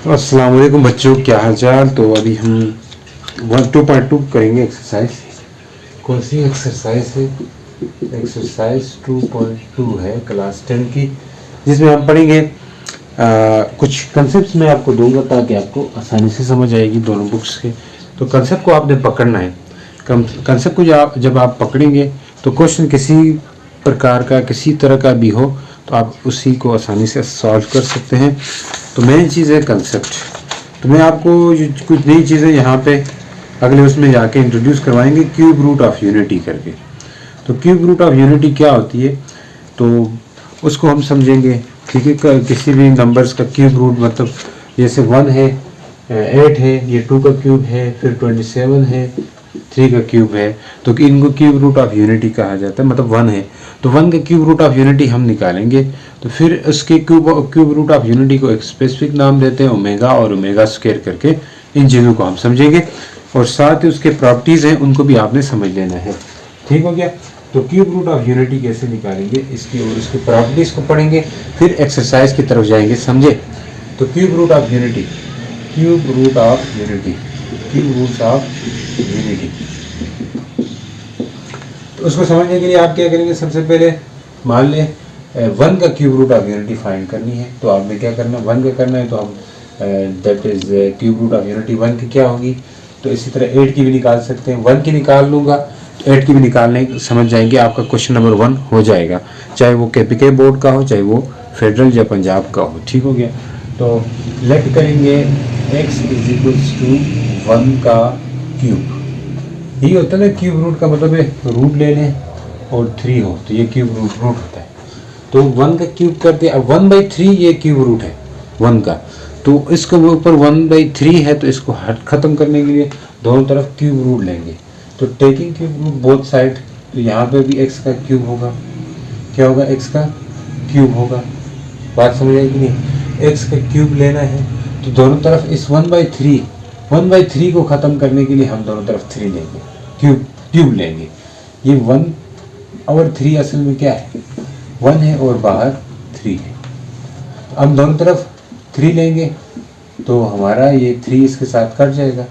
अस्सलाम वालेकुम बच्चों, क्या हाल चाल। तो अभी हम 2.2 करेंगे एक्सरसाइज। कौन सी एक्सरसाइज है? एक्सरसाइज 2.2 है क्लास 10 की, जिसमें हम पढ़ेंगे कुछ कंसेप्ट मैं आपको दूंगा ताकि आपको आसानी से समझ आएगी दोनों बुक्स के। तो कंसेप्ट को आपने पकड़ना है। कंसेप्ट को जब आप पकड़ेंगे तो क्वेश्चन किसी प्रकार का किसी तरह का भी हो तो आप उसी को आसानी से सॉल्व कर सकते हैं। तो मेन चीज़ है कंसेप्ट। तो मैं आपको कुछ नई चीज़ें यहाँ पे अगले उसमें जाके इंट्रोड्यूस करवाएंगे, क्यूब रूट ऑफ यूनिटी करके। तो क्यूब रूट ऑफ यूनिटी क्या होती है तो उसको हम समझेंगे। ठीक है, किसी भी नंबर्स का क्यूब रूट मतलब जैसे 1 है, 8 है, ये 2 का क्यूब है, फिर 27 है, 3 का क्यूब है, तो इनको क्यूब रूट ऑफ यूनिटी कहा जाता है। मतलब 1 है तो 1 का क्यूब रूट ऑफ यूनिटी हम निकालेंगे। तो फिर उसके क्यूब रूट ऑफ यूनिटी को एक स्पेसिफिक नाम देते हैं ओमेगा और ओमेगा स्क्वायर करके। इन चीज़ों को हम समझेंगे और साथ ही उसके प्रॉपर्टीज़ हैं उनको भी आपने समझ लेना है। ठीक हो गया। तो क्यूब रूट ऑफ यूनिटी कैसे निकालेंगे इसकी और उसकी प्रॉपर्टीज़ को पढ़ेंगे, फिर एक्सरसाइज की तरफ जाएंगे। समझे? तो cube root of unity, cube root of unity, cube root of unity. तो उसको समझने के लिए आप क्या करेंगे? सबसे पहले मान लें 1 का cube root of unity find करनी है। तो आपने क्या करना है? 1 का करना है तो हम that is cube root of unity 1 की क्या होगी। तो इसी तरह 8 की भी निकाल सकते हैं। 1 की निकाल लूँगा तो 8 की भी निकालने समझ जाएंगे, आपका क्वेश्चन नंबर 1 हो जाएगा, चाहे वो KPK बोर्ड का हो चाहे वो फेडरल या पंजाब का हो। ठीक हो गया। तो लेट करेंगे x इज इक्वल्स टू 1 का क्यूब। यही होता है ना क्यूब रूट का मतलब है रूट ले लें और 3 हो तो ये क्यूब रूट होता है। तो 1 का क्यूब करते हैं। अब 1/3 ये क्यूब रूट है 1 का, तो इसके ऊपर 1/3 है तो इसको ख़त्म करने के लिए दोनों तरफ क्यूब रूट लेंगे। तो taking cube root both side, तो यहाँ पे भी x का क्यूब होगा। क्या होगा? x का क्यूब होगा। बात समझ आई कि नहीं? x का क्यूब लेना है तो दोनों तरफ इस 1/3 को ख़त्म करने के लिए हम दोनों तरफ 3 लेंगे, क्यूब लेंगे। ये 1/3 असल में क्या है? 1 है और बाहर 3 है। तो हम दोनों तरफ 3 लेंगे तो हमारा ये 3 इसके साथ कट जाएगा।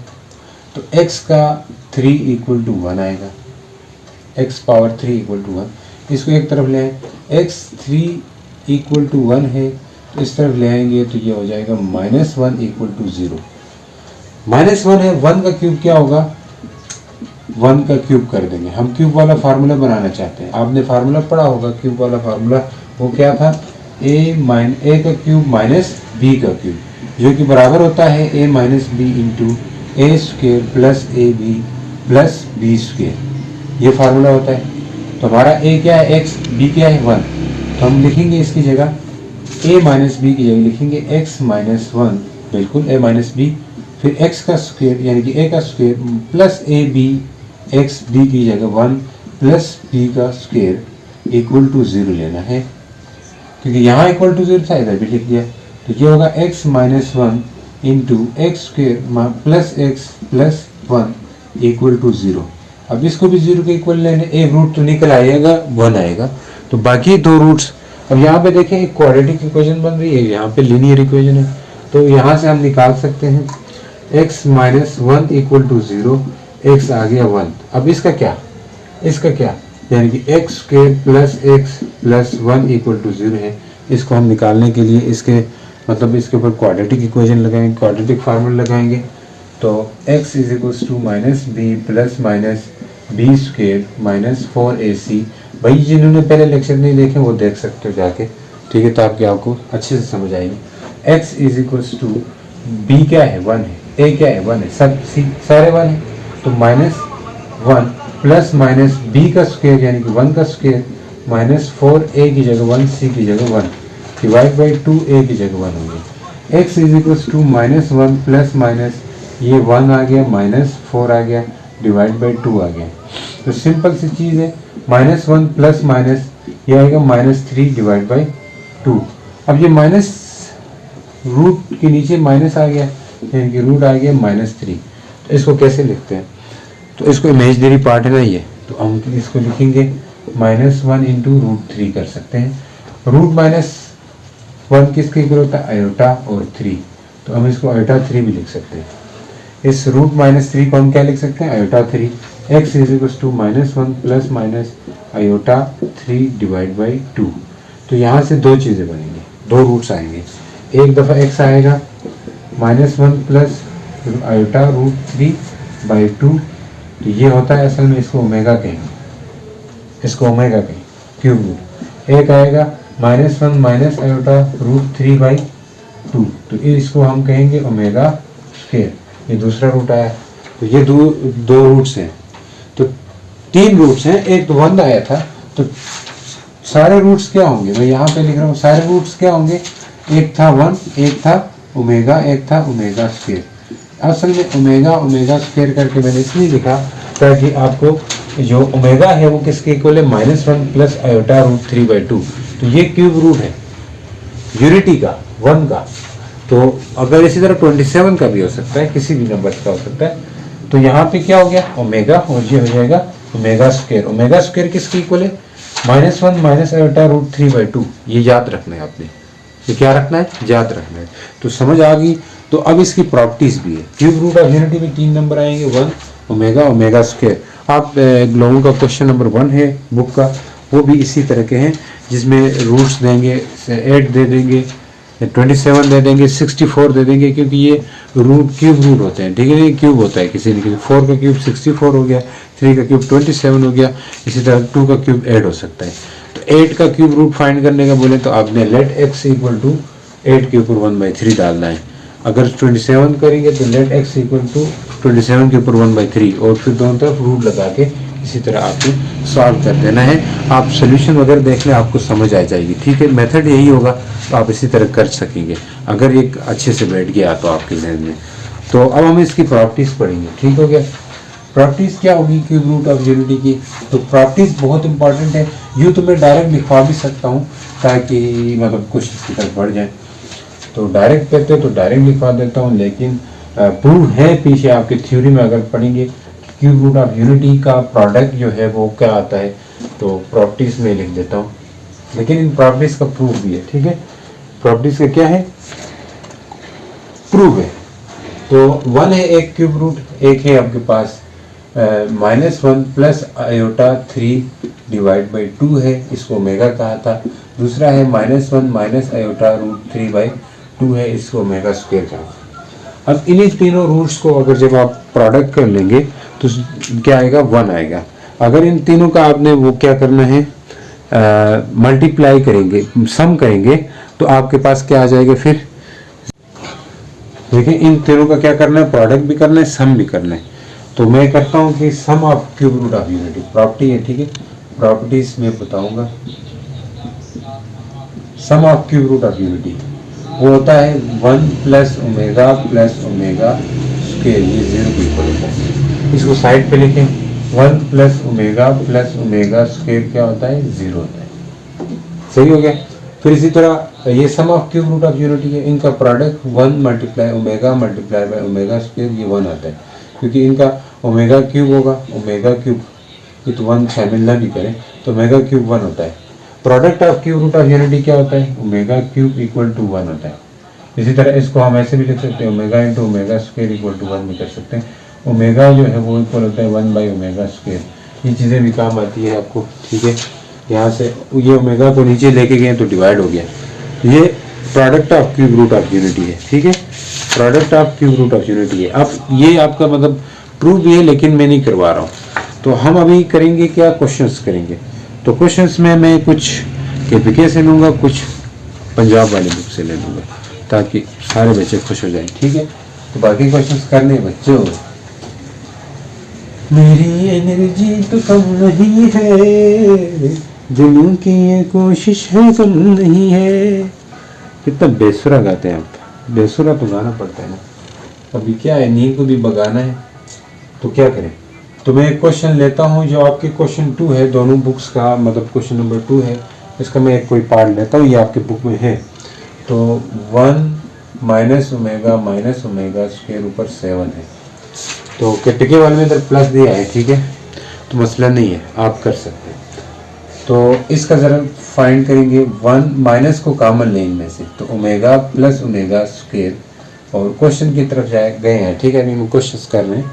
तो x का 3 इक्वल टू 1 आएगा। x power 3 equal to 1। इसको एक तरफ ले आए, x 3 इक्वल टू 1 है तो इस तरफ ले आएंगे तो ये हो जाएगा -1 इक्वल टू 0। -1 है, 1 का क्यूब क्या होगा? 1 का क्यूब कर देंगे। हम क्यूब वाला फार्मूला बनाना चाहते हैं। आपने फार्मूला पढ़ा होगा क्यूब वाला फार्मूला, वो क्या था? a का क्यूब माइनस b का क्यूब, जो कि बराबर होता है a minus b into a square plus A B plus b square. ये फार्मूला होता है। तो हमारा a क्या है? x, b क्या है? 1। तो हम लिखेंगे इसकी जगह a माइनस बी की जगह लिखेंगे x माइनस 1, बिल्कुल a माइनस बी, फिर x का स्क्वायर यानी कि a का स्क्वायर प्लस ए बी, एक्स बी की जगह 1 प्लस बी का स्क्वायर इक्वल टू 0 लेना है, क्योंकि यहाँ इक्वल टू 0 था, इधर भी लिख दिया। तो ये होगा x minus 1 into x square plus x plus 1 equal to 0। अब इसको भी 0 के इक्वल लेने, एक रूट तो निकल आएगा 1 आएगा। तो बाकी दो रूट्स, अब यहाँ पे देखें एक क्वाड्रेटिक इक्वेशन बन रही है, यहाँ पे लीनियर इक्वेशन है। तो यहाँ से हम निकाल सकते हैं x minus 1 equal to 0, x आ गया 1। अब इसका क्या? यानी कि x square plus x plus 1 equal to 0 है। इसको हम निकालने के लिए इसके मतलब इसके ऊपर क्वाड्रेटिक इक्वेशन लगाएंगे, क्वाड्रेटिक फार्मूला लगाएंगे। तो x is equals to minus b plus minus b square minus 4ac। भाई जिन्होंने पहले लेक्चर नहीं देखे वो देख सकते हो जाके, ठीक है, तो आपको अच्छे से समझ आएगी। x is equals to b क्या है? 1 है, a क्या है? 1 है, सब सारे 1 है। तो -1 प्लस माइनस b का स्क्वायर यानी कि 1 का स्क्वायर माइनस 4a की जगह 1, c की जगह 1 डिवाइड बाई 2a की जगह 1 होगी। x is equals to -1 plus minus ये 1 आ गया माइनस 4 आ गया डिवाइड बाई 2 आ गया। तो सिंपल सी चीज़ है, -1 प्लस माइनस ये आएगा -3 डिवाइड बाई 2। अब ये माइनस रूट के नीचे माइनस आ गया यानी कि रूट आ गया -3। तो इसको कैसे लिखते हैं? तो इसको इमेजिनरी पार्ट है ना ये, तो हम इसको लिखेंगे -1 इंटू √3 कर सकते हैं। रूट -1 किसके इक्वल होता है? आयोटा और 3। तो हम इसको आयोटा 3 भी लिख सकते हैं। इस रूट माइनस 3 को हम क्या लिख सकते हैं, iota 3। x is equal to -1 plus minus iota 3 divide by 2। तो यहाँ से दो चीज़ें बनेंगी, दो रूट्स आएंगे। एक दफ़ा x आएगा -1 प्लस आयोटा रूट 3 बाई 2, तो ये होता है असल में, इसको ओमेगा कहेंगे, इसको ओमेगा कहेंगे, क्यूब रूट। एक आएगा -1 माइनस आयोटा रूट 3 बाई 2, तो इसको हम कहेंगे ओमेगा स्क्वायर। ये दूसरा रूट आया। तो ये दो रूट्स हैं, तो 3 रूट्स हैं। एक तो 1 आया था, तो सारे रूट्स क्या होंगे, मैं यहाँ पे लिख रहा हूँ, सारे रूट्स क्या होंगे, एक था 1, एक था ओमेगा, एक था ओमेगा स्क्वायर। असल में ओमेगा स्क्वायर करके मैंने इसलिए लिखा ताकि आपको जो ओमेगा है वो किसके इक्वल है, -1 प्लस आयोटा रूट 3 बाई 2। तो ये क्यूब रूट है यूनिटी का, 1 का। तो अगर इसी तरह 27 का भी हो सकता है, किसी भी नंबर का हो सकता है। तो यहाँ पे क्या हो गया, ओमेगा, और ये हो जाएगा ओमेगा स्क्वायर। ओमेगा स्क्वायर किसके इक्वल है, -1 माइनस आयोटा रूट 3 बाई 2। ये याद रखना है आपने, ये क्या रखना है, याद रखना है। तो समझ आ गई। तो अब इसकी प्रॉपर्टीज भी है। क्यूब रूट ऑफ यूनिटी में 3 नंबर आएंगे, 1 ओमेगा, ओमेगा स्क्वायर। आप लोगों का क्वेश्चन नंबर 1 है बुक का, वो भी इसी तरह के हैं, जिसमें रूट्स देंगे, 8 दे देंगे, 27 दे देंगे, 64 दे देंगे, क्योंकि ये रूट क्यूब रूट होते हैं, ठीक है। ये क्यूब होता है किसी न किसी, 4 का क्यूब 64 हो गया, 3 का क्यूब 27 हो गया, इसी तरह 2 का क्यूब 8 हो सकता है। तो 8 का क्यूब रूट फाइंड करने का बोले तो आपने लेट x इक्वल टू 8 के ऊपर 1/3 डालना है। अगर 27 करेंगे तो लेट x इक्वल टू 27 के ऊपर 1/3, और फिर दोनों तरफ रूट लगा के इसी तरह आपको सॉल्व कर देना है। आप सोल्यूशन वगैरह देख लें, आपको समझ आ जाएगी, ठीक है। मेथड यही होगा, तो आप इसी तरह कर सकेंगे अगर एक अच्छे से बैठ गया तो आपके जहन में। तो अब हम इसकी प्रॉपर्टीज़ पढ़ेंगे, ठीक हो गया। प्रॉपर्टीज़ क्या होगी क्यूब रूट ऑफ यूनिटी की, तो प्रॉपर्टीज़ बहुत इंपॉर्टेंट है। यूँ तो मैं डायरेक्ट लिखवा भी सकता हूँ ताकि मतलब कुछ इसकी तरफ बढ़ जाए, तो डायरेक्ट कहते तो डायरेक्ट लिखवा देता हूँ, लेकिन प्रूव है पीछे आपके थ्योरी में अगर पढ़ेंगे क्यूब रूट ऑफ यूनिटी का प्रोडक्ट जो है वो क्या आता है, तो प्रॉपर्टीज़ में लिख देता हूँ, लेकिन इन प्रॉपर्टीज़ का प्रूफ भी है, ठीक है। प्रॉपर्टीज़ का क्या है, प्रूफ है। तो 1 है एक क्यूब रूट, एक है आपके पास -1 प्लस आयोटा 3 डिवाइड बाई 2 है, इसको ओमेगा कहा था। दूसरा है -1 माइनस आयोटा रूट 3 बाई 2 है, इसको ओमेगा स्क्वायर कहा था। अब इन्हीं तीनों रूट्स को अगर जब आप प्रोडक्ट कर लेंगे तो क्या आएगा, 1 आएगा। अगर इन तीनों का आपने वो क्या करना है, मल्टीप्लाई करेंगे, सम करेंगे, तो आपके पास क्या आ जाएगा फिर, देखिए इन तीनों का क्या करना है, प्रोडक्ट भी करना है, सम भी करना है। तो मैं करता हूँ कि sum of cube root of unity property है, ठीक है। प्रॉपर्टीज में बताऊंगा, sum of cube root of unity वो होता है 1 प्लस ओमेगा स्क्वायर, ये 0 के इक्वल होता है। इसको साइड पे लिखें, 1 प्लस ओमेगा स्क्वायर क्या होता है, 0 होता है। सही हो गया। फिर इसी तरह ये sum of cube root of unity है, इनका product 1 multiply omega by omega square, ये 1 आता है, क्योंकि इनका ओमेगा क्यूब होगा, ओमेगा क्यूब, ये तो 1 शामिल ना भी करें, तो ओमेगा क्यूब 1 होता है। Product of cube root of unity क्या होता है, ओमेगा क्यूब इक्वल टू 1 होता है। इसी तरह इसको हम ऐसे भी लिख सकते हैं, omega into omega square equal to 1 भी कर सकते हैं। ओमेगा जो है वो इक्वल होता है 1 बाई ओमेगा स्क्वायर। ये चीज़ें भी काम आती है आपको, ठीक है। यहाँ से ये ओमेगा को नीचे लेके गए तो डिवाइड हो गया, ये product of cube root of unity है, ठीक है। Product of cube root of unity है। अब ये आपका मतलब प्रूफ भी है, लेकिन मैं नहीं करवा रहा हूँ। तो हम अभी करेंगे क्या, क्वेश्चंस करेंगे। तो क्वेश्चंस में मैं कुछ KPK से लूँगा, कुछ पंजाब वाले बुक से ले लूँगा, ताकि सारे बच्चे खुश हो जाएं, ठीक है। तो बाकी क्वेश्चंस करने बच्चों, मेरी एनर्जी तो कम नहीं है, जुनून की ये कोशिश है कम नहीं है। कितना बेसुरा गाते हैं आप, बेसुरा तो गाना पड़ता है ना। अभी क्या है, नींद को भी भगाना है, तो क्या करें। तो मैं एक क्वेश्चन लेता हूँ जो आपके क्वेश्चन 2 है, दोनों बुक्स का, मतलब क्वेश्चन नंबर 2 है, इसका मैं एक कोई पार्ट लेता हूँ, ये आपके बुक में है। तो 1 माइनस ओमेगा स्क्वायर ऊपर 7 है। तो KPK वाले में इधर प्लस दिया है, ठीक है, तो मसला नहीं है, आप कर सकते हैं। तो इसका ज़रा फाइंड करेंगे, 1 माइनस को कॉमन लें इनमें से, तो ओमेगा प्लस ओमेगा स्क्वायर और क्वेश्चन की तरफ गए हैं, ठीक है। अभी हम क्वेश्चन कर रहे हैं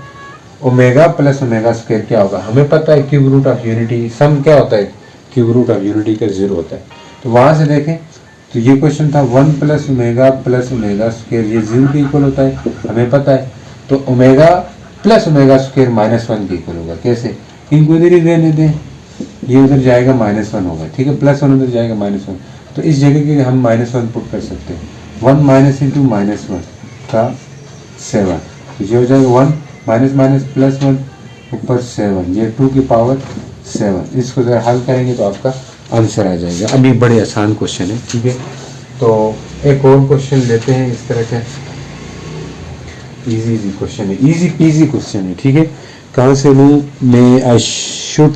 ओमेगा प्लस ओमेगा स्क्वायर क्या होगा। हमें पता है क्यूब रूट ऑफ यूनिटी सम क्या होता है, क्यूब रूट ऑफ यूनिटी का 0 होता है। तो वहाँ से देखें तो ये क्वेश्चन था 1 प्लस ओमेगा स्क्वायर, ये 0 के इक्वल होता है हमें पता है। तो ओमेगा प्लस ओमेगा स्क्वायर -1 के इक्वल होगा। कैसे, इनको इधर ही रहने दें, ये उधर जाएगा -1 होगा, ठीक है। +1 उधर जाएगा -1, तो इस जगह के हम -1 पुट कर सकते हैं। 1 माइनस इंटू -1 का 7, तो ये हो जाएगा 1 माइनस माइनस +1 ऊपर 7, ये 2 की पावर 7। इसको ज़रा हल करेंगे तो आपका आंसर आ जाएगा। अभी बड़े आसान क्वेश्चन है, ठीक है। तो एक और क्वेश्चन लेते हैं इस तरह का, इजी क्वेश्चन है, इजी पीजी क्वेश्चन है, ठीक है। कहाँ से लूँ मैं, I should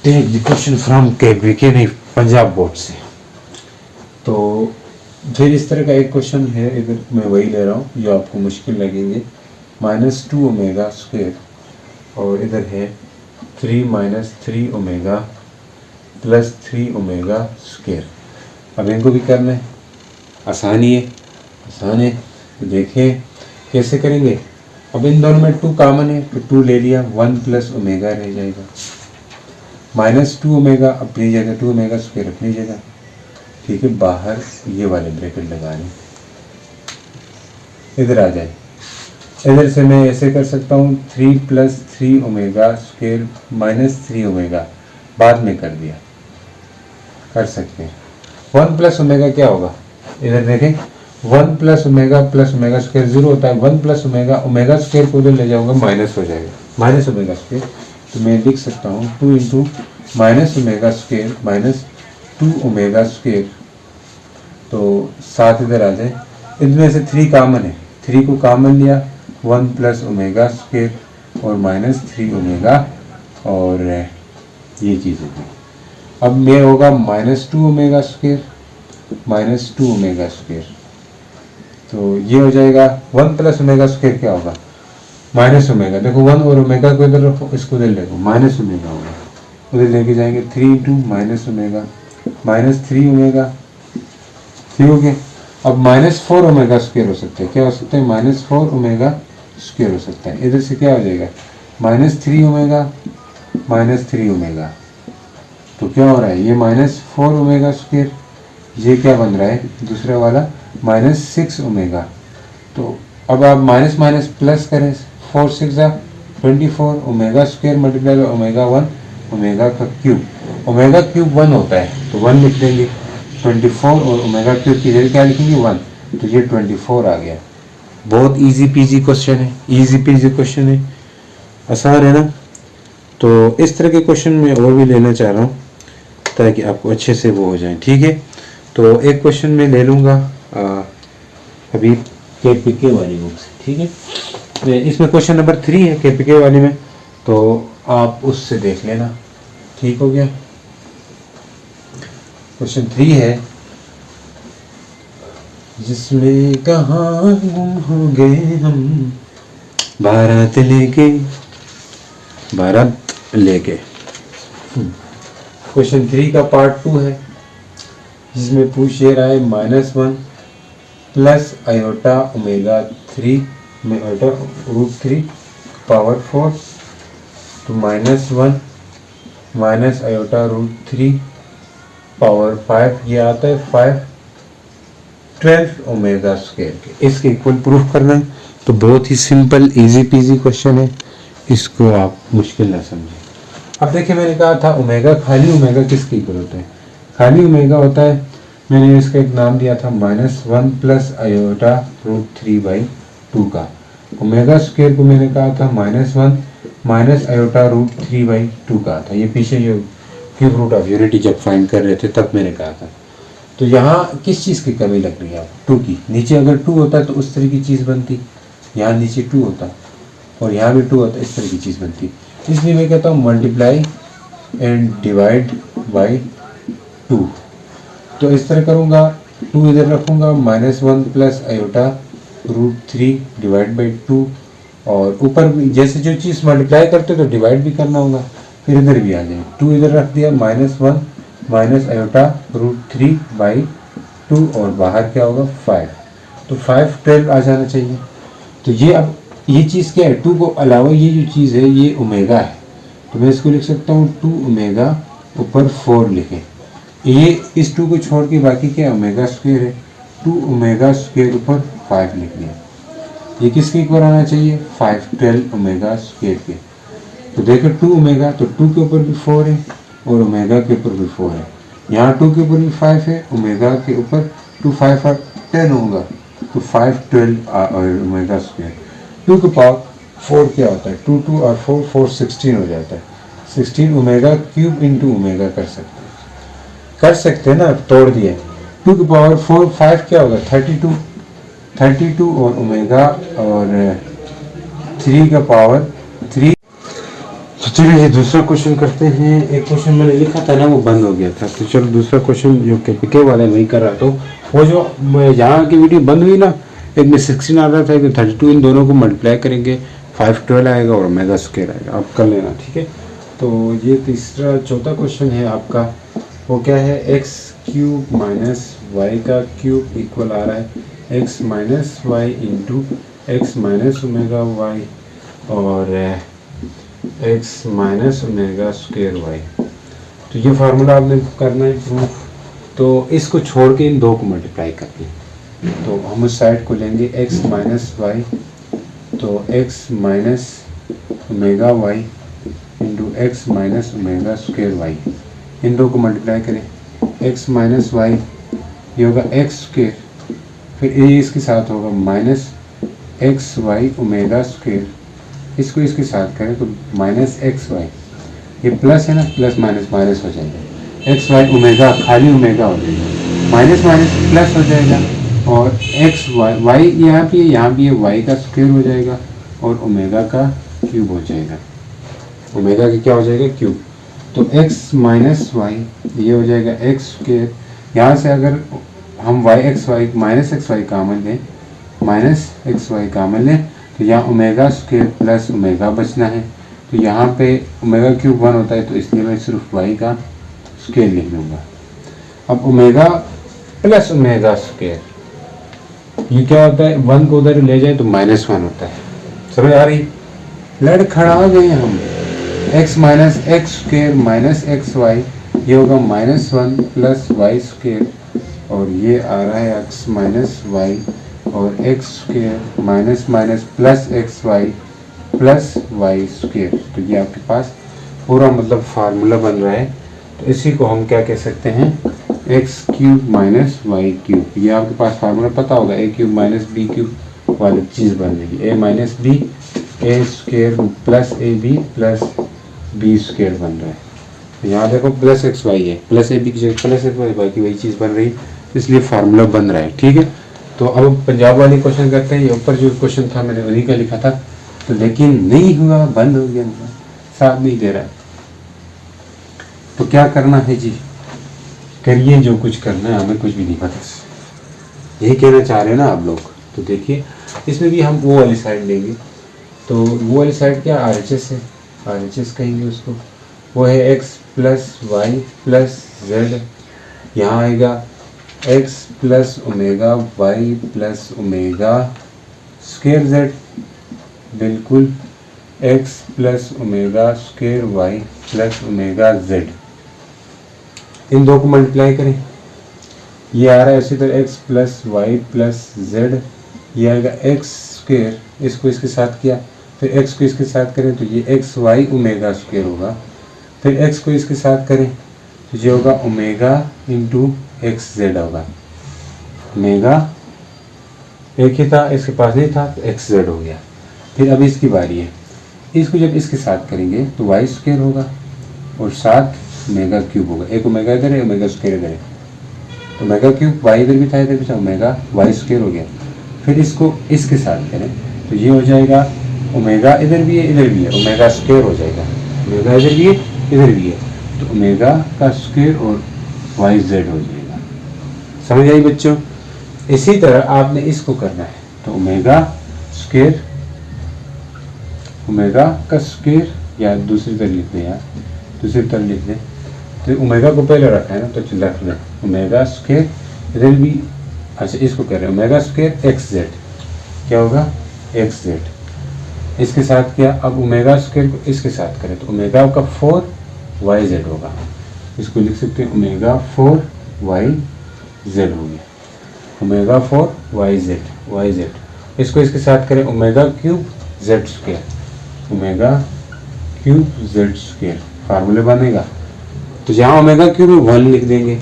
take the question from KPK, नहीं पंजाब बोर्ड से। तो फिर इस तरह का एक क्वेश्चन है, इधर मैं वही ले रहा हूँ जो आपको मुश्किल लगेंगे। -2 ओमेगा स्क्वायर और इधर है 3 - 3 ओमेगा प्लस 3 ओमेगा स्क्वायर। अब इनको भी करना है, आसान ही है, आसान है। तो देखें कैसे करेंगे। अब इन दोनों में 2 कॉमन है तो 2 ले लिया, 1 प्लस ओमेगा रह जाएगा, -2 ओमेगा अपनी जगह, 2 ओमेगा स्क्वायर अपनी जगह, ठीक है। बाहर ये वाले ब्रैकेट लगा लें, इधर आ जाए। इधर से मैं ऐसे कर सकता हूँ 3 + 3 ओमेगा स्क्वायर -3 ओमेगा, बाद में कर दिया, कर सकते हैं। 1 प्लस ओमेगा क्या होगा, इधर देखें 1 प्लस ओमेगा स्क्वायर 0 होता है। 1 प्लस ओमेगा स्क्वायर को उधर ले जाऊंगा माइनस हो जाएगा, माइनस ओमेगा स्क्वायर। तो मैं लिख सकता हूँ 2 into minus omega square -2 omega square, तो 7 इधर आ जाए। इनमें से 3 कॉमन है, 3 को कॉमन लिया, 1 प्लस ओमेगा स्क्वायर और -3 ओमेगा, और ये चीज़ होगी। अब में होगा -2 ओमेगा स्क्वायर -2 ओमेगा स्क्वायर, तो ये हो जाएगा 1 प्लस ओमेगा स्क्वायर क्या होगा, माइनस ओमेगा। देखो 1 और ओमेगा को इधर रखो, इसको इधर ले लो, माइनस ओमेगा होगा, उधर लेके जाएंगे 3 इंटू माइनस ओमेगा -3 ओमेगा, ठीक हो गया। अब -4 ओमेगा स्क्वायर हो सकता है, क्या हो सकता है, -4 ओमेगा स्क्वायर हो सकता है। इधर से क्या हो जाएगा, -3 ओमेगा -3 ओमेगा, तो क्या हो रहा है, ये -4 ओमेगा स्क्वायर, ये क्या बन रहा है दूसरा वाला -6 ओमेगा। तो अब आप माइनस माइनस प्लस करें, 4 6 24 omega square multiply by omega 1 omega का क्यूब, ओमेगा क्यूब 1 होता है तो 1 लिख देंगे, 24 और ओमेगा क्यूब की जगह क्या लिखेंगे 1, तो ये 24 आ गया। बहुत इजी पीजी क्वेश्चन है, इजी पीजी क्वेश्चन है, आसान है ना। तो इस तरह के क्वेश्चन मैं और भी लेना चाह रहा हूँ ताकि आपको अच्छे से वो हो जाए, ठीक है। तो एक क्वेश्चन मैं ले लूँगा अभी केपीके वाली बुक से, ठीक है। इसमें क्वेश्चन नंबर 3 है केपीके वाली में, तो आप उससे देख लेना, ठीक हो गया। क्वेश्चन 3 है, जिसमें कहाँ गुम हो गए हम बारात लेके। क्वेश्चन 3 का पार्ट 2 है, जिसमें पूछ ये रहा है -1 प्लस आयोटा ओमेगा 3 में आयोटा √3 पावर 4 तो -1 माइनस आयोटा √3 पावर 5, ये आता है 5 12 ओमेगा स्क्वायर के, इसके इक्वल प्रूफ करना है। तो बहुत ही सिंपल इजी पीजी क्वेश्चन है, इसको आप मुश्किल ना समझें। अब देखिए मैंने कहा था ओमेगा, खाली ओमेगा किसके इक्वल होता है, खाली ओमेगा होता है, मैंने इसका एक नाम दिया था -1 प्लस आयोटा √3/2 का। ओमेगा स्क्वायर को मैंने कहा था -1 माइनस आयोटा √3/2 का था। ये पीछे जो क्यूब रूट ऑफ यूनिटी जब फाइंड कर रहे थे तब मैंने कहा था। तो यहाँ किस चीज़ की कमी लग रही है आपको, 2 की। नीचे अगर 2 होता तो उस तरह की चीज़ बनती, यहाँ नीचे 2 होता और यहाँ भी 2 होता, इस तरह की चीज़ बनती। इसलिए मैं कहता हूँ मल्टीप्लाई एंड डिवाइड बाई 2। तो इस तरह करूँगा, 2 इधर रखूँगा, -1 प्लस आयोटा √3 डिवाइड बाई 2, और ऊपर भी जैसे जो चीज़ मल्टीप्लाई करते तो डिवाइड भी करना होगा, फिर इधर भी आ जाए, 2 इधर रख दिया, -1 माइनस आयोटा √3/2 और बाहर क्या होगा 5। तो 5 12 आ जाना चाहिए। तो ये अब ये चीज़ क्या है, 2 को अलावा ये जो चीज़ है ये ओमेगा है, तो मैं इसको लिख सकता हूँ 2 ओमेगा ऊपर 4 लिखें। ये इस 2 को छोड़ के बाकी क्या है, ओमेगा स्क्वायर है, 2 ओमेगा स्क्वायर ऊपर 5 लिख लिया। ये किसके इक्वल आना चाहिए, 5 12 ओमेगा स्क्वायर के। तो देखो 2 ओमेगा, तो 2 के ऊपर भी 4 है और ओमेगा के ऊपर भी 4 है। यहाँ 2 के ऊपर भी 5 है, ओमेगा के ऊपर 2 5 और 10 होगा, तो 5 12 और ओमेगा स्क्वायर। 2 के पावर 4 क्या होता है, 2 2 और 4 4 16 हो जाता है। 16 ओमेगा क्यूब इंटू ओमेगा कर सकते हैं ना, तोड़ दिए। 2 के पावर 4 5 क्या होगा, 32 और ओमेगा और 3 का पावर 3। तो चलिए दूसरा क्वेश्चन करते हैं। एक क्वेश्चन मैंने लिखा था ना वो बंद हो गया था, तो चलो दूसरा क्वेश्चन जो के वाला वही कर रहा। तो वो जो यहाँ की वीडियो बंद हुई ना, एक में 16 आ रहा था, एक में 32, इन दोनों को मल्टीप्लाई करेंगे 5 12 आएगा और ओमेगा स्क्वायर आएगा। आप कर लेना, ठीक है। तो ये चौथा क्वेश्चन है आपका, वो क्या है, एक्स क्यूब माइनस वाई का क्यूब इक्वल आ रहा है X minus Y into X minus omega Y और X minus omega square Y. तो ये फार्मूला आपने करना है प्रूफ। तो इसको छोड़ के इन दो को मल्टीप्लाई करते हैं, तो हम उस साइड को लेंगे एक्स माइनस वाई, तो X minus omega Y into X minus omega square Y. इन दो को मल्टीप्लाई करें, एक्स माइनस वाई ये होगा एक्स स्क्वायर, फिर ये इसके साथ होगा minus x y omega square, इसको इसके साथ करें तो माइनस एक्स वाई, ये प्लस है ना, प्लस माइनस माइनस हो जाएगा, एक्स वाई ओमेगा खाली ओमेगा हो जाएगा, माइनस माइनस प्लस हो जाएगा और एक्स वाई वाई यहाँ भी है वाई का स्क्वायर हो जाएगा और ओमेगा का क्यूब हो जाएगा। ओमेगा की क्या हो जाएगा, क्यूब। तो x माइनस वाई ये हो जाएगा एक्स स्क्वायर। यहाँ से अगर हम Y X Y minus x Y common लें, माइनस एक्स वाई कामन लें, तो यहाँ ओमेगा स्क्वायर प्लस ओमेगा बचना है। तो यहाँ पे ओमेगा क्यूब 1 होता है, तो इसलिए मैं सिर्फ वाई का स्क्वायर लिख लूँगा। अब ओमेगा प्लस ओमेगा स्क्वायर ये क्या होता है, 1 को उधर ले जाए तो -1 होता है। समझ आ रही, लड़खड़ा गए हम। x minus x square minus x y ये होगा -1 प्लस वाई स्क्वायर और ये आ रहा है x माइनस वाई और x square minus minus plus x y plus y square. तो ये आपके पास पूरा मतलब फार्मूला बन रहा है। तो इसी को हम क्या कह सकते हैं, X cube minus Y cube. ये आपके पास फार्मूला पता होगा, A cube minus B cube वाली चीज़ बन जाएगी, A minus B A square plus A B plus B square बन रहा है। तो यहाँ देखो प्लस एक्स वाई है, प्लस ए बी की जगह प्लस एक्स वाई, बाकी वही चीज़ बन रही है, इसलिए फार्मूला बन रहा है, ठीक है। तो अब पंजाब वाली क्वेश्चन करते हैं। ये ऊपर जो क्वेश्चन था मैंने उन्हीं का लिखा था, तो लेकिन नहीं हुआ, बंद हो गया, साथ नहीं दे रहा। तो क्या करना है जी, करिए जो कुछ करना है, हमें कुछ भी नहीं पता, यही कहना चाह रहे हैं ना आप लोग। तो देखिए इसमें भी हम वो वाली साइड लेंगे, तो वो वाली साइड क्या RHS है, RHS कहेंगे उसको। वो है x plus y plus z, यहाँ आएगा x plus omega y plus omega square z, बिल्कुल x plus omega square y plus omega z. इन दो को मल्टीप्लाई करें, ये आ रहा है इसी तरह x plus y plus z, ये आएगा एक्स स्क्वायर, इसको इसके साथ किया, फिर x को इसके साथ करें तो ये एक्स वाई ओमेगा स्क्वायर होगा, फिर x को इसके साथ करें तो ये होगा ओमेगा इंटू एक्स जेड होगा। ओमेगा एक ही था, इसके पास नहीं था, तो एक्स जेड हो गया। फिर अब इसकी बारी है, इसको जब इसके साथ करेंगे तो वाई स्क्वायर होगा और साथ ओमेगा क्यूब होगा। एक ओमेगा इधर है, ओमेगा स्क्वायर इधर है, तो ओमेगा क्यूब वाई इधर भी था, इधर भी था, ओमेगा वाई स्क्वायर हो गया। फिर इसको इसके साथ करें तो ये हो जाएगा ओमेगा इधर भी है इधर भी है, ओमेगा स्क्वायर हो जाएगा, ओमेगा इधर भी है इधर भी है, तो ओमेगा का स्क्वायर और वाई जेड हो जाएगा। समझ आई बच्चों। इसी तरह आपने इसको करना है, तो ओमेगा स्क्वायर, ओमेगा का स्क्वायर, या दूसरी तरह लिख दें यार, दूसरी तरह लिख दें। तो ओमेगा को पहले रखा है ना, तो रख लें ओमेगा स्क्वायर, इधर भी अच्छा इसको कह रहे हैं ओमेगा स्क्वायर एक्स जेड, क्या होगा एक्स जेड। इसके साथ क्या, अब ओमेगा स्क्वायर को इसके साथ करें तो ओमेगा का 4 वाई जेड होगा, इसको लिख सकते हैं ओमेगा 4 वाई जेड हो गया, ओमेगा 4 वाई जेड। इसको इसके साथ करें omega cube Z square, omega cube Z square, फार्मूले बनेगा। तो जहाँ ओमेगा क्यूब में 1 लिख देंगे,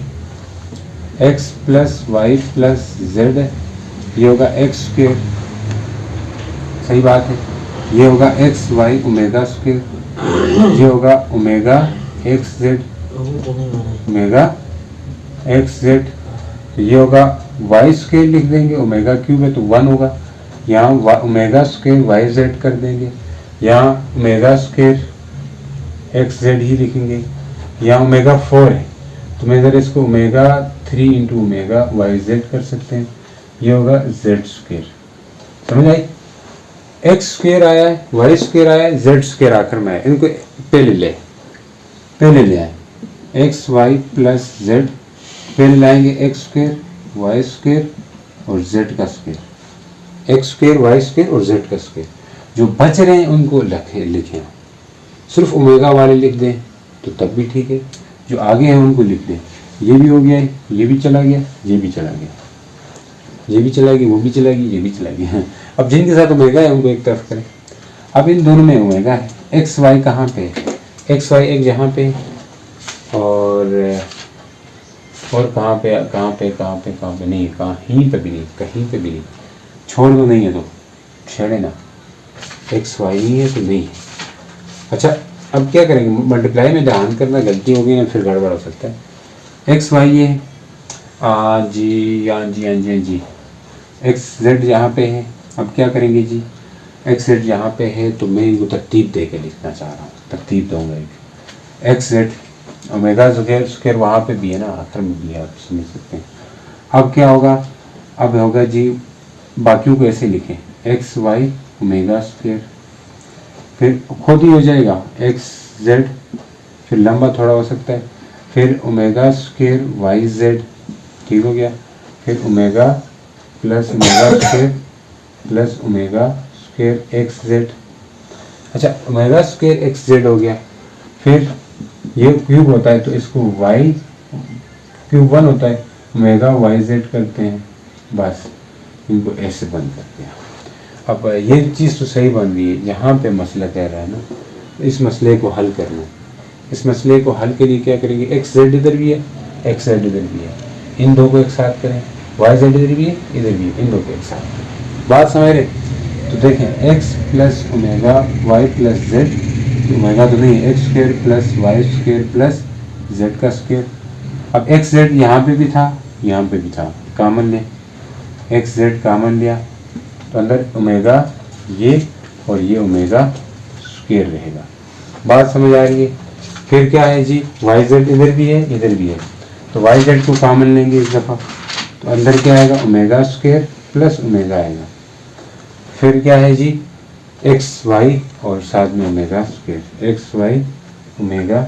x plus y plus z है, ये होगा एक्स स्क्वायर, सही बात है, ये होगा एक्स वाई ओमेगा स्क्वायर, ये होगा omega x Z, omega x Z, ये होगा वाई स्क्वायर लिख देंगे, ओमेगा क्यूब है तो 1 होगा, यहाँ ओमेगा स्क्वायर वाई जेड कर देंगे, यहाँ ओमेगा स्क्वायर एक्स जेड ही लिखेंगे, यहाँ ओमेगा 4 है तो मैं इधर इसको omega 3 into omega y z कर सकते हैं, ये होगा जेड स्क्वायर। समझ आई, एक्स स्क्वायर आया है, वाई स्क्वायर आया है, जेड स्क्वायर आखिर में आया, इनको पहले ले आए, एक्स वाई प्लस जेड, पहले लाएंगे एक्स स्क्वायर वाई स्क्वायर और जेड का square, x square y square और जेड का स्क्वायर। जो बच रहे हैं उनको लिखें, सिर्फ ओमेगा वाले लिख दें तो तब भी ठीक है, जो आगे हैं उनको लिख दें। ये भी हो गया है, ये भी चला गया, ये भी चला गया, ये भी चला गया, वो भी चला गया, ये भी चला गया। अब जिनके साथ ओमेगा है उनको एक तरफ करें। अब इन दोनों में ओमेगा है, एक्स वाई कहाँ पे है, एक्स वाई एक जहाँ पे और कहाँ पे नहीं, कहीं पे भी नहीं, छोड़ दो, नहीं है तो छेड़े ना, एक्स वाई नहीं है तो नहीं है। अच्छा अब क्या करेंगे, मल्टीप्लाई में ध्यान करना, गलती हो गई ना फिर गड़बड़ हो सकता है। एक्स वाई ये है जी, एक्स जेड यहाँ पे है, अब क्या करेंगे जी, एक्स जेड यहाँ पे है तो मैं इनको तरतीब दे के लिखना चाह रहा हूँ, तरतीब दूंगा एक, एक्स जेड ओमेगा स्क्वायर वहाँ पे भी है ना, आखिर में भी है, आप समझ सकते हैं। अब क्या होगा, अब होगा जी, बाकियों को ऐसे लिखें, एक्स वाई ओमेगा स्क्वायर, फिर खुद ही हो जाएगा एक्स जेड, फिर लंबा थोड़ा हो सकता है, फिर ओमेगा स्क्वायर वाई जेड, ठीक हो गया, फिर omega plus omega square plus omega square x Z. अच्छा ओमेगा स्क्वायर एक्स जेड हो गया, फिर ये क्यूब होता है तो इसको वाई क्यूब 1 होता है, ओमेगा वाई जेड करते हैं, बस इनको ऐसे बंद करते हैं। अब ये चीज़ तो सही बन रही है, यहाँ पे मसला कह रहा है ना, इस मसले को हल करना, इस मसले को हल के लिए क्या करेंगे, एक्स जेड इधर भी है, एक्स जेड इधर भी है, इन दो को एक साथ करें, वाई जेड इधर भी है, इधर भी है, इन दो को एक साथ करें, बात समझ रहे। तो देखें x plus omega y plus z, omega तो नहीं है, x square plus y square plus z का स्क्वायर। अब एक्स जेड यहाँ पे भी था, यहाँ पे भी था, कॉमन ले, एक्स जेड कॉमन लिया तो अंदर ओमेगा ये और ये ओमेगा स्क्वायर रहेगा, बात समझ आ रही है। फिर क्या है जी, वाई जेड इधर भी है, इधर भी है, तो वाई जेड को कॉमन लेंगे इस दफ़ा, तो अंदर क्या आएगा, ओमेगा स्क्वायर प्लस ओमेगा आएगा। फिर क्या है जी, एक्स वाई और साथ में omega square, x y omega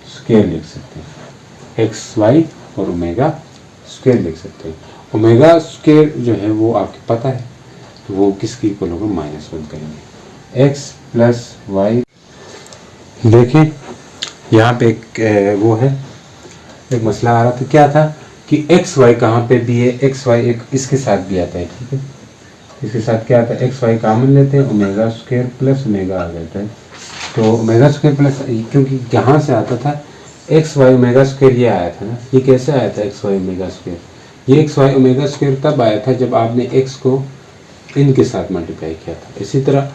square लिख सकते हैं, एक्स वाई और ओमेगा स्क्वायर लिख सकते हैं। ओमेगा स्क्वायर जो है वो आपको पता है, तो वो किसकी इक्वल होगा, -1 करेंगे, एक्स प्लस वाई। देखिए यहाँ पे एक वो है, एक मसला आ रहा था, क्या था कि एक्स वाई कहाँ पे भी है, एक्स वाई एक इसके साथ भी आता है, ठीक है, इसके साथ क्या आता है, एक्स वाई कॉमन लेते हैं, ओमेगा स्क्वायर प्लस ओमेगा आ जाता है, तो ओमेगा स्क्वायर प्लस, क्योंकि यहाँ से आता था एक्स वाई ओमेगा स्क्वायर, ये आया था ना, ये कैसे आया था एक्स वाई ओमेगा स्क्वायर, ये एक्स वाई ओमेगा स्क्वायर तब आया था जब आपने एक्स को इनके साथ मल्टीप्लाई किया था, इसी तरह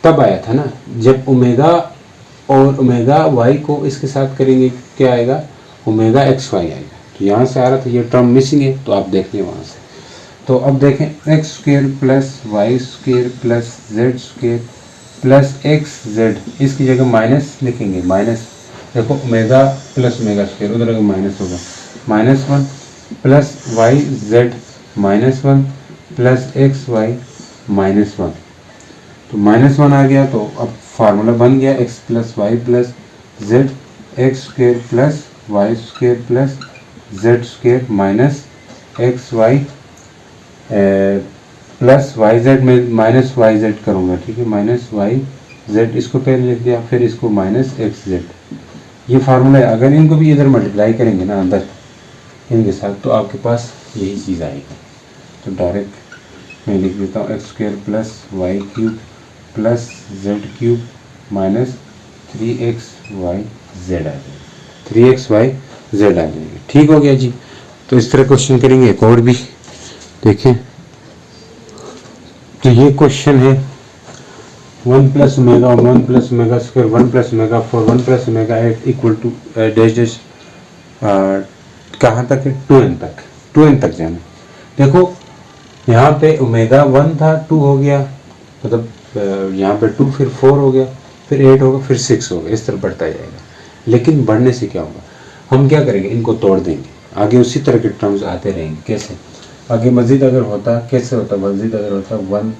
तब आया था ना जब ओमेगा और ओमेगा वाई को इसके साथ करेंगे, क्या आएगा, ओमेगा एक्स वाई आएगा, तो यहाँ से आ रहा था, ये टर्म मिसिंग है तो आप देख लें वहाँ से। तो अब देखें x square plus y square plus z square plus x z, इसकी जगह माइनस लिखेंगे, माइनस, देखो ओमेगा प्लस ओमेगा स्क्वायर, उधर अगर माइनस होगा, -1 plus y z -1 plus x y -1, तो -1 आ गया, तो अब फार्मूला बन गया, x plus y plus z, x square plus y square plus z square minus x y plus y z में माइनस वाई जेड करूँगा, ठीक है, माइनस वाई जेड इसको पहले लिख दिया, फिर इसको माइनस एक्स जेड, ये फार्मूला है। अगर इनको भी इधर मल्टीप्लाई करेंगे ना अंदर इनके साथ, तो आपके पास यही चीज़ आएगी। तो डायरेक्ट मैं लिख देता हूँ x square plus y cube plus z cube minus 3xy z आ जाएगा, 3xy z आ जाएगा। ठीक हो गया जी। तो इस तरह क्वेश्चन करेंगे एक और भी, देखें। तो ये क्वेश्चन है 1 plus omega 1 plus omega square 1 plus omega 4 1 plus omega 8 equal to dash dash कहाँ तक है, 2n तक, 2n तक जाना। देखो यहाँ पे ओमेगा 1 था, 2 हो गया, मतलब यहाँ पे 2, फिर 4 हो गया, फिर 8 होगा, फिर 6 होगा, इस तरह बढ़ता जाएगा। लेकिन बढ़ने से क्या होगा, हम क्या करेंगे, इनको तोड़ देंगे, आगे उसी तरह के टर्म्स आते रहेंगे। कैसे आगे मज़ीद अगर होता, कैसे होता, मज़ीद अगर होता 1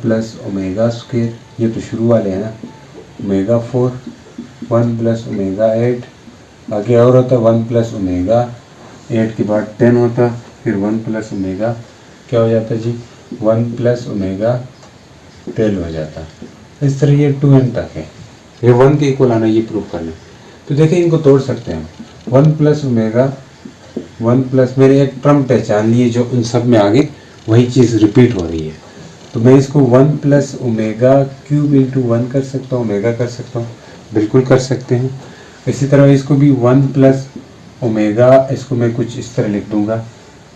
प्लस ओमेगा स्क्वायर, ये तो शुरू वाले हैं ना, ओमेगा 4 1 प्लस ओमेगा 8, आगे और होता 1 प्लस ओमेगा 8 के बाद 10 होता, फिर 1 प्लस ओमेगा क्या हो जाता जी, 1 प्लस ओमेगा 12 हो जाता। इस तरह ये 2n तक है, ये 1 के इक्वल आना, ये प्रूव करना। तो देखिए इनको तोड़ सकते हैं हम, 1 प्लस ओमेगा 1 प्लस, मेरे एक टर्म पहचान लिए जो उन सब में आगे वही चीज़ रिपीट हो रही है। तो मैं इसको 1 प्लस ओमेगा क्यूब इंटू 1 कर सकता हूँ, ओमेगा कर सकता हूँ, बिल्कुल कर सकते हैं। इसी तरह इसको भी 1 प्लस ओमेगा, इसको मैं कुछ इस तरह लिख दूंगा,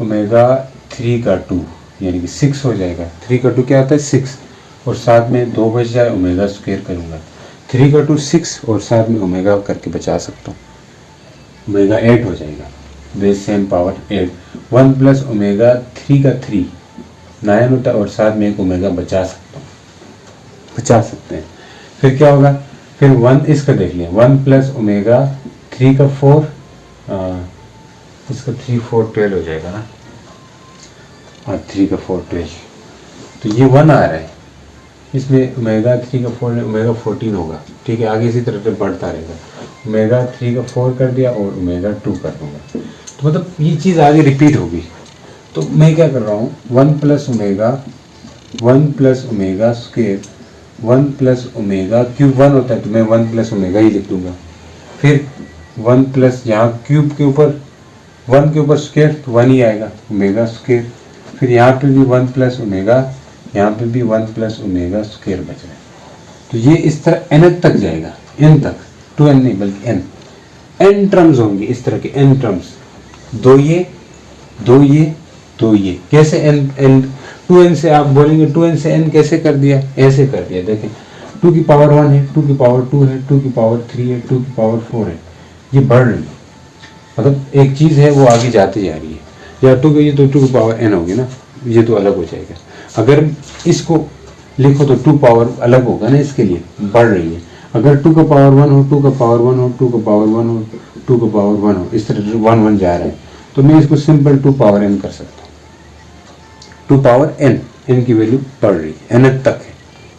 ओमेगा 3 का 2 यानी कि 6 हो जाएगा। 3 का 2 क्या होता है, 6, और साथ में 2 बच जाए, ओमेगा स्क्वायर करूँगा, 3 का 2 6 और साथ में ओमेगा करके बचा सकता हूँ, ओमेगा 8 हो जाएगा, base same power 8। 1 plus omega 3 का 3 9 होता है, और साथ में एक ओमेगा बचा सकता हूँ, बचा सकते हैं। फिर क्या होगा, फिर 1 इसका देख लिया, 1 प्लस ओमेगा 3 का 4, इसका 3 4 12 हो जाएगा ना, और 3 का 4 12, तो ये 1 आ रहा है, इसमें ओमेगा 3 का 4 ओमेगा 14 होगा, ठीक है। आगे इसी तरह से बढ़ता रहेगा, ओमेगा 3 का 4 कर दिया और ओमेगा 2 कर दूंगा, तो मतलब ये चीज़ आगे रिपीट होगी। तो मैं क्या कर रहा हूँ, 1 plus omega square 1 plus omega cube 1 होता है, तो मैं 1 प्लस ओमेगा ही लिख दूंगा। फिर 1 प्लस, यहाँ क्यूब के ऊपर 1 के ऊपर स्क्वायर, तो 1 ही आएगा, ओमेगा स्क्वायर। फिर यहाँ पे भी 1 प्लस ओमेगा, यहाँ पे भी 1 प्लस ओमेगा स्क्वायर बच रहा है। तो ये इस तरह n तक जाएगा, n तक, 2n नहीं बल्कि n टर्म्स होंगे, इस तरह के n टर्म्स, 2 ये 2 ये 2 ये। कैसे n 2n से आप बोलेंगे 2n से n कैसे कर दिया, ऐसे कर दिया, देखें 2 की पावर 1 है, 2 की पावर 2 है, 2 की पावर 3 है, 2 की पावर 4 है, ये बढ़ रही है, मतलब एक चीज़ है वो आगे जाती जा रही है। या 2 की, ये तो 2 की पावर n होगी ना, ये तो अलग हो जाएगा। अगर इसको लिखो तो 2 पावर अलग होगा ना, इसके लिए बढ़ रही है। अगर 2 का पावर 1 हो, 2 का पावर 1 हो, 2 का पावर 1 हो, 2 का पावर 1 हो, इस तरह 1 1 जा रहा है, तो मैं इसको सिंपल 2 पावर n कर सकता हूँ। 2 पावर n की वैल्यू बढ़ रही है, n तक है,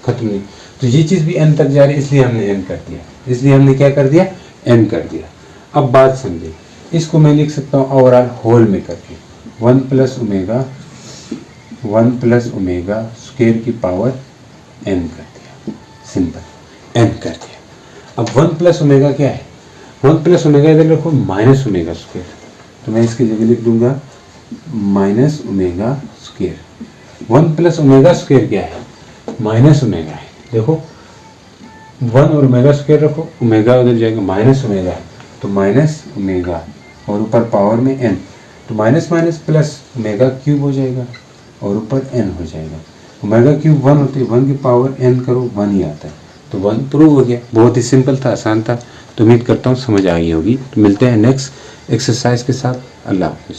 खत्म नहीं। तो ये चीज़ भी n तक जा रही है, इसलिए हमने n कर दिया, इसलिए हमने क्या कर दिया, n कर दिया। अब बात समझे, इसको मैं लिख सकता हूँ ओवरऑल होल में करके, 1 प्लस ओमेगा स्क्वायर की पावर n कर दिया, सिंपल n कर दिया। अब 1 प्लस ओमेगा क्या है, 1 प्लस ओमेगा इधर रखो माइनस ओमेगा स्क्वायर, तो मैं इसकी जगह लिख दूंगा minus omega square. 1 plus omega square क्या है, माइनस ओमेगा है। देखो 1 और ओमेगा स्क्वायर रखो, ओमेगा उधर जाएगा, माइनस ओमेगा है तो माइनस ओमेगा, और ऊपर पावर में n, तो minus minus plus omega cube हो जाएगा और ऊपर n हो जाएगा। ओमेगा क्यूब 1 होती है, 1 की पावर n करो 1 ही आता है, तो 1 प्रूव हो गया। बहुत ही सिंपल था, आसान था। तो उम्मीद करता हूँ समझ आई होगी। तो मिलते हैं नेक्स्ट एक्सरसाइज के साथ। अल्लाह हाफिज़।